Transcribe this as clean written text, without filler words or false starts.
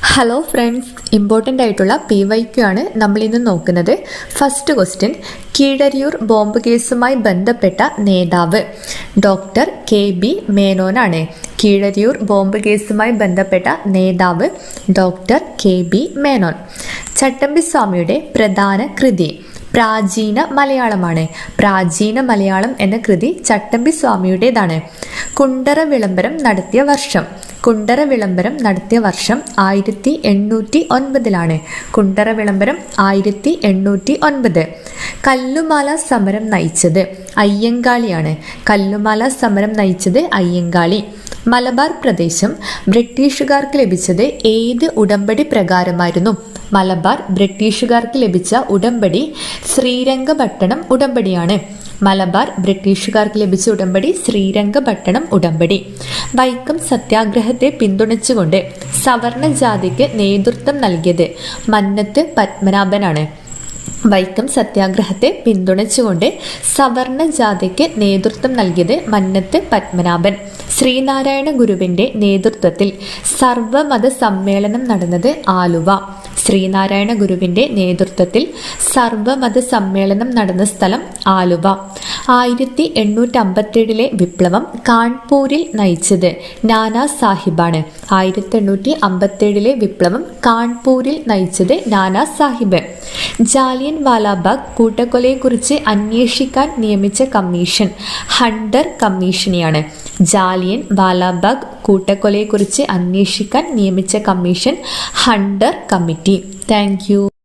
Hello friends, important ആയിട്ടുള്ള PYQ ആണ് നമ്മളിന്ന് നോക്കുന്നത്. ഫസ്റ്റ് ക്വസ്റ്റ്യൻ, കീഴരിയൂർ ബോംബ് കേസുമായി ബന്ധപ്പെട്ട നേതാവ് ഡോക്ടർ KB മേനോനാണ്. കീഴരിയൂർ ബോംബ് കേസുമായി ബന്ധപ്പെട്ട നേതാവ് ഡോക്ടർ KB മേനോൻ. ചട്ടമ്പിസ്വാമിയുടെ പ്രധാന കൃതി പ്രാചീന മലയാളമാണ്. പ്രാചീന മലയാളം എന്ന കൃതി ചട്ടമ്പിസ്വാമിയുടേതാണ്. കുണ്ടറ വിളംബരം നടത്തിയ വർഷം 1809. കുണ്ടറ വിളംബരം 1809. കല്ലുമാല സമരം നയിച്ചത് അയ്യങ്കാളിയാണ്. കല്ലുമാല സമരം നയിച്ചത് അയ്യങ്കാളി. മലബാർ പ്രദേശം ബ്രിട്ടീഷുകാർക്ക് ലഭിച്ചത് ഏത് ഉടമ്പടി പ്രകാരമായിരുന്നു? മലബാർ ബ്രിട്ടീഷുകാർക്ക് ലഭിച്ച ഉടമ്പടി ശ്രീരംഗപട്ടണം ഉടമ്പടിയാണ്. മലബാർ ബ്രിട്ടീഷുകാർക്ക് ലഭിച്ച ഉടമ്പടി ശ്രീരംഗപട്ടണം ഉടമ്പടി. വൈക്കം സത്യാഗ്രഹത്തെ പിന്തുണച്ചുകൊണ്ട് സവർണ ജാതിക്ക് നേതൃത്വം നൽകിയത് മന്നത്ത് പത്മനാഭനാണ്. വൈക്കം സത്യാഗ്രഹത്തെ പിന്തുണച്ചുകൊണ്ട് സവർണ ജാതിക്ക് നേതൃത്വം നൽകിയത് മന്നത്ത് പത്മനാഭൻ. ശ്രീനാരായണ ഗുരുവിന്റെ നേതൃത്വത്തിൽ സർവമത സമ്മേളനം നടന്നത് ആലുവ. ശ്രീനാരായണ ഗുരുവിന്റെ നേതൃത്വത്തിൽ സർവമത സമ്മേളനം നടന്ന സ്ഥലം ആലുവ. 1857 വിപ്ലവം കാൺപൂരിൽ നയിച്ചത് നാനാ സാഹിബാണ്. 1857 വിപ്ലവം കാൺപൂരിൽ നയിച്ചത് നാനാ സാഹിബ്. ജാലിയൻ വാലാബാഗ് കൂട്ടക്കൊലയെക്കുറിച്ച് അന്വേഷിക്കാൻ നിയമിച്ച കമ്മീഷൻ ഹണ്ടർ കമ്മീഷനെയാണ്. ജാലിയൻ വാലാബാഗ് കൂട്ടക്കൊലയെക്കുറിച്ച് അന്വേഷിക്കാൻ നിയമിച്ച commission Hunter committee. Thank you.